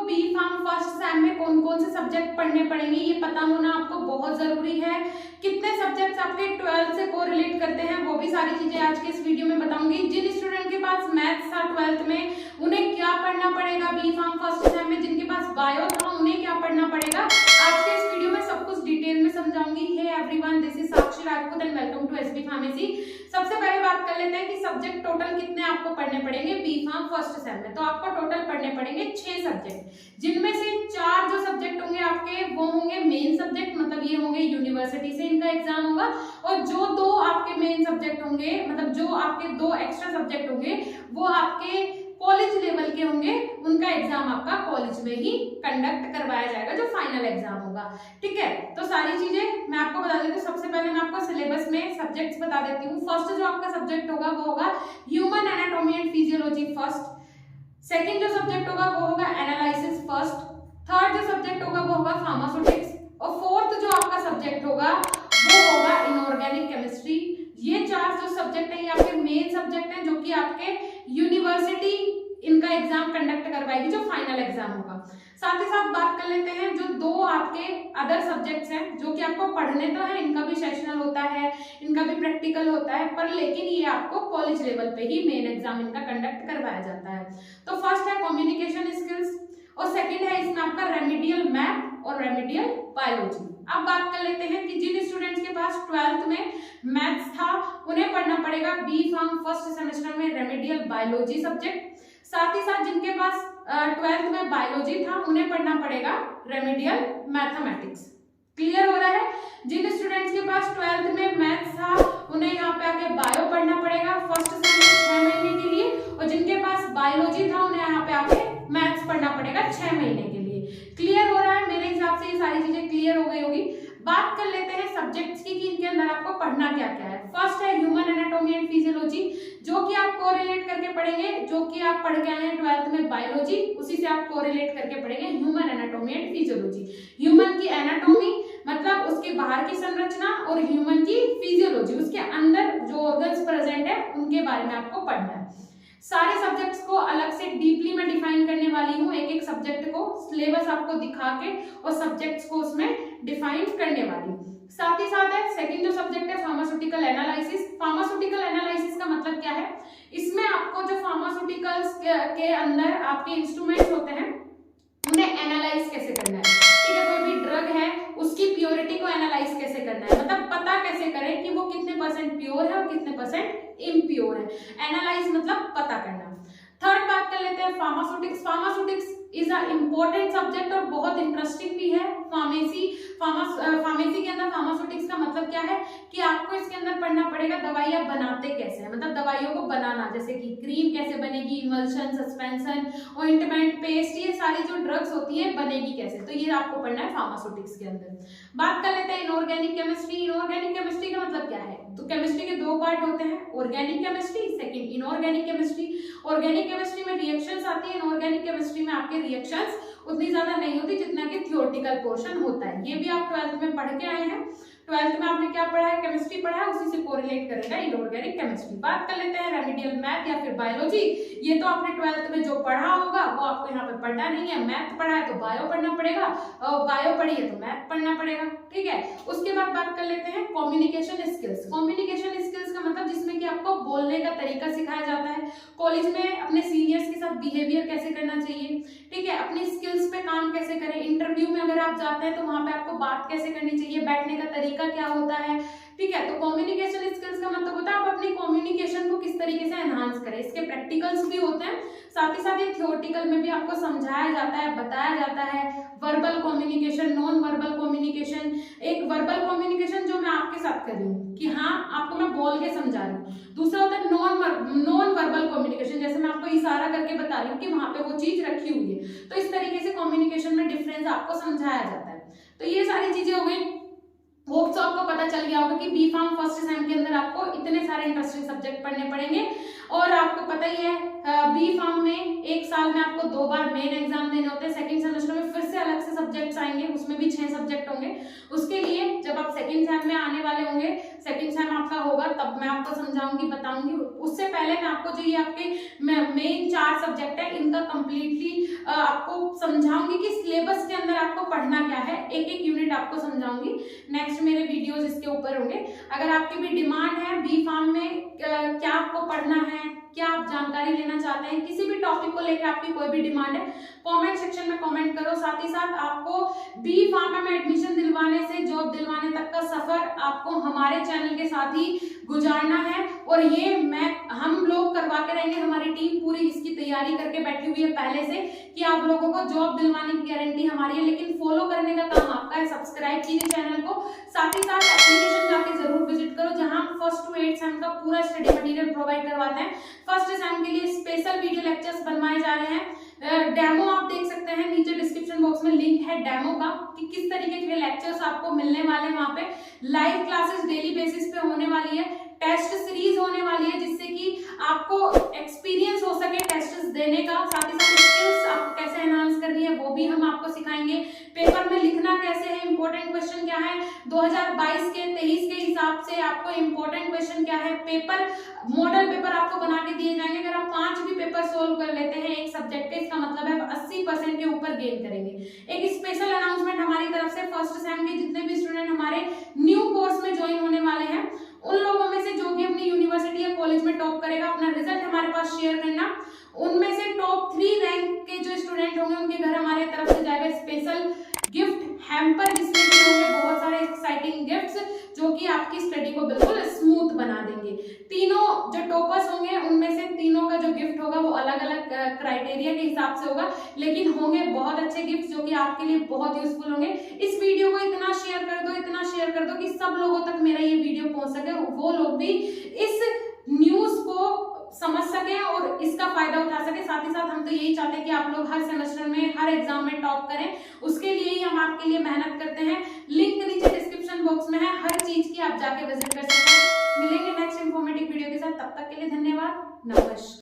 B farm first sem में कौन कौन से सब्जेक्ट पढ़ने पड़ेंगे ये पता होना आपको बहुत जरूरी है। कितने सब्जेक्ट्स आपके 12th से कोरिलेट करते हैं वो भी सारी चीजें आज के इस वीडियो में बताऊंगी। जिन स्टूडेंट के पास मैथ्स था 12th में उन्हें क्या पढ़ना पड़ेगा बी फार्म फर्स्ट सेम में, जिनके पास बायो था उन्हें क्या पढ़ना पड़ेगा, आज के इस वीडियो में सब कुछ डिटेल में समझाऊंगी। Hey everyone, this is Sakshi Rajput and welcome to SB pharmacy. सबसे पहले बात कर लेते हैं कि सब्जेक्ट टोटल कितने आपको पढ़ने पड़ेंगे बी फार्म फर्स्ट सेम में। तो आपको टोटल पढ़ने पड़ेंगे 6 सब्जेक्ट, जिनमें से 4 जो सब्जेक्ट होंगे आपके वो होंगे मेन सब्जेक्ट, मतलब ये होंगे यूनिवर्सिटी से इनका एग्जाम होगा, और जो 2 आपके मेन सब्जेक्ट होंगे, मतलब जो आपके 2 एक्स्ट्रा सब्जेक्ट होंगे वो आपके कॉलेज लेवल के होंगे, उनका एग्जाम आपका कॉलेज में ही कंडक्ट करवाया जाएगा जो फाइनल एग्जाम होगा। ठीक है, तो सारी चीजें मैं आपको बता देती हूँ। सबसे पहले मैं आपको सिलेबस में सब्जेक्ट्स बता देती हूँ। फर्स्ट जो आपका सब्जेक्ट होगा वो होगा human anatomy and physiology first. Second जो सब्जेक्ट होगा वो होगा एनालिसिस फर्स्ट। थर्ड जो सब्जेक्ट होगा वो होगा फार्मास्यूटिक्स, और फोर्थ जो आपका सब्जेक्ट होगा वो होगा इनऑर्गेनिक केमिस्ट्री। ये 4 जो सब्जेक्ट है ये आपके मेन सब्जेक्ट हैं, जो कि आपके यूनिवर्सिटी इनका एग्जाम कंडक्ट करवाएगी जो फाइनल एग्जाम होगा। साथ ही साथ बात कर लेते हैं जो 2 आपके अदर सब्जेक्ट्स हैं जो कि आपको पढ़ने तो है, इनका भी सेशनल होता है, इनका भी प्रैक्टिकल होता है, पर लेकिन ये आपको कॉलेज लेवल पे ही मेन एग्जाम इनका कंडक्ट करवाया जाता है। तो फर्स्ट है कम्युनिकेशन स्किल्स, और सेकंड है इसमें आपका रेमेडियल मैथ और रेमेडियल बायोलॉजी। अब बात कर लेते हैं कि जिन स्टूडेंट्स के पास 12th में मैथ्स था उन्हें पढ़ना पड़ेगा बी फार्म फर्स्ट सेमेस्टर में रेमेडियल बायोलॉजी सब्जेक्ट। साथ ही साथ जिनके पास 12th में बायोलॉजी था उन्हें पढ़ना पड़ेगा रेमेडियल मैथमेटिक्स। क्लियर हो रहा है? जिन स्टूडेंट्स के पास 12th में मैथ्स था उन्हें यहाँ पे आके बायो पढ़ना पड़ेगा फर्स्ट सेम में 6 महीने के लिए, और जिनके पास बायोलॉजी था उन्हें यहाँ पे आके मैथ्स पढ़ना पड़ेगा 6 महीने के लिए। क्लियर हो रहा है? मेरे हिसाब से ये सारी चीजें क्लियर हो गई होगी। बात कर लेते हैं सब्जेक्ट्स की कि इनके अंदर आपको पढ़ना क्या क्या है। फर्स्ट है ह्यूमन एनाटॉमी एंड फिजियोलॉजी, जो कि आप कोरिलेट करके पढ़ेंगे, जो कि आप पढ़ के आए हैं 12th में बायोलॉजी, उसी से आप कोरिलेट करके पढ़ेंगे human anatomy and physiology. Human की एनाटॉमी मतलब उसके बाहर की संरचना, और ह्यूमन की फिजियोलॉजी उसके अंदर जो ऑर्गन्स प्रेजेंट है उनके बारे में आपको पढ़ना है। सारे सब्जेक्ट्स को अलग से डीपली मैं डिफाइन करने वाली हूँ, एक एक सब्जेक्ट को सिलेबस आपको दिखा के और सब्जेक्ट्स को उसमें डिफाइन करने वाली हूँ। साथ ही साथ है सेकंड जो सब्जेक्ट है फार्मास्यूटिकल एनालिसिस। फार्मास्यूटिकल एनालिसिस का मतलब क्या है? इसमें आपको जो फार्मास्यूटिकल्स के अंदर आपके इंस्ट्रूमेंट्स होते हैं उन्हें एनालाइज कैसे करना है। ठीक है, कोई भी ड्रग है उसकी प्योरिटी को एनालाइज कैसे करना है, मतलब पता कैसे करें कि वो कितने % प्योर है और कितने % इम्प्योर है। एनालाइज मतलब पता करना। थर्ड बात कर लेते हैं pharmaceutics. Pharmaceutics is a important subject और बहुत इंटरेस्टिंग भी है। फार्मेसी के अंदर फार्मास्यूटिक्स का मतलब क्या है कि आपको इसके अंदर पढ़ना पड़ेगा दवाइयां बनाते कैसे हैं, मतलब दवाइयों को बनाना, जैसे कि क्रीम कैसे बनेगी, इमल्शन, सस्पेंशन, ऑइंटमेंट, पेस्ट, ये सारी जो ड्रग्स होती है बनेगी कैसे, तो ये आपको पढ़ना है फार्मास्यूटिक्स के अंदर। बात कर लेते हैं इनऑर्गेनिक केमिस्ट्री। इनऑर्गेनिक केमिस्ट्री का मतलब क्या है? तो केमिस्ट्री के 2 पार्ट होते हैं, organic chemistry, second inorganic chemistry. Organic chemistry में रिएक्शंस आती है, इनऑर्गेनिक केमिस्ट्री में आपके रिएक्शंस उतनी ज्यादा नहीं होती जितना कि थियोरेटिकल पोर्शन होता है। ये भी आप 12th में पढ़ के आए हैं। 12th में आपने क्या पढ़ा है? केमिस्ट्री पढ़ा है, उसी से कोरिलेट करेगा इनऑर्गेनिक केमिस्ट्री। बात कर लेते हैं रेमेडियल मैथ या फिर बायोलॉजी। ये तो आपने 12th में जो पढ़ा होगा वो आपको यहाँ पे पढ़ना नहीं है। मैथ पढ़ा है तो बायो पढ़ना पड़ेगा, और बायो पढ़ी है तो मैथ पढ़ना पड़ेगा। ठीक है, उसके बाद बात कर लेते हैं कम्युनिकेशन स्किल्स। कम्युनिकेशन स्किल्स का मतलब जिसमें कि आपको बोलने का तरीका सिखाया जाता है, कॉलेज में अपने सीनियर्स के साथ बिहेवियर कैसे करना चाहिए, ठीक है, अपनी स्किल्स पे काम कैसे करें, इंटरव्यू में अगर आप जाते हैं तो वहां पे आपको बात कैसे करनी चाहिए, बैठने का तरीका क्या होता है। ठीक है, तो कम्युनिकेशन स्किल्स का मतलब होता है आप अपनी कम्युनिकेशन को किस तरीके से एनहांस करें। इसके प्रैक्टिकल्स भी होते हैं, साथ ही साथ ये थियोरेटिकल में भी आपको समझाया जाता है, बताया जाता है। Verbal communication, non verbal communication. एक वर्बल कम्युनिकेशन जो मैं आपके साथ कर रही हूँ कि हाँ आपको मैं बोल के समझा रही हूँ। दूसरा होता है नॉन वर्बल कम्युनिकेशन, जैसे मैं आपको इशारा करके बता रही हूँ कि वहां पे वो चीज रखी हुई है। तो इस तरीके से कम्युनिकेशन में डिफरेंस आपको समझाया जाता है। तो ये सारी चीजें हो गई। होप तो आपको पता चल गया होगा कि बी फार्म फर्स्ट सेम के अंदर आपको इतने सारे इंटरेस्टिंग सब्जेक्ट पढ़ने पड़ेंगे। और आपको पता ही है बी फार्म में एक साल में आपको 2 बार मेन एग्जाम देने होते हैं। सेकंड सेमेस्टर में फिर से अलग से सब्जेक्ट्स आएंगे, उसमें भी 6 सब्जेक्ट होंगे। उसके लिए जब आप सेकंड सेम में आने वाले होंगे, सेकंड सेम आपका होगा, तब मैं आपको समझाऊंगी, बताऊंगी। उससे पहले मैं आपको जो ये आपके मेन 4 सब्जेक्ट है इनका कंप्लीटली आपको समझाऊंगी बताऊंगी कि सिलेबस के अंदर आपको पढ़ना क्या है, एक एक यूनिट आपको समझाऊंगी। नेक्स्ट मेरे वीडियोस इसके ऊपर होंगे। अगर आपकी भी डिमांड है बी फार्म में क्या आपको पढ़ना है, क्या आप जानकारी लेना चाहते हैं, किसी भी टॉपिक को लेकर आपकी कोई भी डिमांड है, कमेंट सेक्शन में कमेंट करो। साथ ही साथ आपको बी फार्म में एडमिशन दिलवाने से जॉब दिलवाने तक का सफर आपको हमारे चैनल के साथ ही गुजारना है, और ये हम लोग करवा के रहेंगे। हमारी टीम पूरी इसकी तैयारी करके बैठी हुई है पहले से कि आप लोगों को जॉब दिलवाने की गारंटी हमारी है, लेकिन फॉलो करने का काम आपका है। सब्सक्राइब कीजिए चैनल को, साथ ही साथ एप्लीकेशन जाके जरूर विजिट करो, जहां हम 1st to 8th सेम का पूरा स्टडी मटेरियल प्रोवाइड करवाते हैं। 1st सेम के लिए स्पेशल वीडियो लेक्चर्स बनवाए जा रहे हैं। डेमो आप देख सकते हैं, नीचे डिस्क्रिप्शन बॉक्स में लिंक है डेमो का कि किस तरीके के लेक्चर्स आपको मिलने वाले हैं। वहां पे लाइव क्लासेस डेली बेसिस पे होने वाली है, टेस्ट सीरीज होने वाली है, जिससे कि आपको एक्सपीरियंस हो सके टेस्ट देने का। साथ ही साथ स्किल्स आपको कैसे एनहांस करनी है वो भी हम आपको सिखाएंगे। पेपर में लिखना कैसे है, इंपॉर्टेंट क्वेश्चन क्या है, 2022 के 23 के हिसाब से आपको इंपॉर्टेंट क्वेश्चन क्या है, पेपर मॉडल पेपर आपको बना के दिए जाएंगे। अगर आप 5 भी पेपर सोल्व कर लेते हैं एक सब्जेक्ट के, इसका मतलब है 80% के ऊपर गेन करेंगे। एक स्पेशल अनाउंसमेंट हमारी तरफ से 1st सेम के जितने भी स्टूडेंट हमारे न्यू कोर्स में ज्वाइन होने वाले हैं, उन लोगों में से जो भी अपनी यूनिवर्सिटी या कॉलेज में टॉप करेगा, अपना रिजल्ट हमारे पास शेयर करना। उनमें से टॉप 3 रैंक के जो स्टूडेंट होंगे उनके घर हमारे तरफ से जाएगा स्पेशल गिफ्ट हैम्पर, जिसमें भी होंगे बहुत सारे एक्साइटिंग गिफ्ट्स जो कि आपकी स्टडी को बिल्कुल स्मूथ बना देंगे। तीनों जो टॉपर्स होंगे उनमें से तीनों का जो गिफ्ट होगा वो अलग अलग क्राइटेरिया के हिसाब से होगा, लेकिन होंगे बहुत अच्छे गिफ्ट जो कि आपके लिए बहुत यूजफुल होंगे। इस वीडियो को इतना शेयर कर दो, इतना शेयर कर दो कि सब लोगों तक मेरा ये वीडियो पहुंच सके और वो लोग भी इस न्यूज को समझ सके और इसका फायदा उठा सके। साथ ही साथ हम तो यही चाहते हैं कि आप लोग हर सेमेस्टर में हर एग्जाम में टॉप करें, उसके लिए ही हम आपके लिए मेहनत करते हैं। लिंक नीचे डिस्क्रिप्शन बॉक्स में है, हर चीज की आप जाके विजिट कर सकते हैं। मिलेंगे नेक्स्ट इंफॉर्मेटिव वीडियो के साथ, तब तक के लिए धन्यवाद, नमस्कार।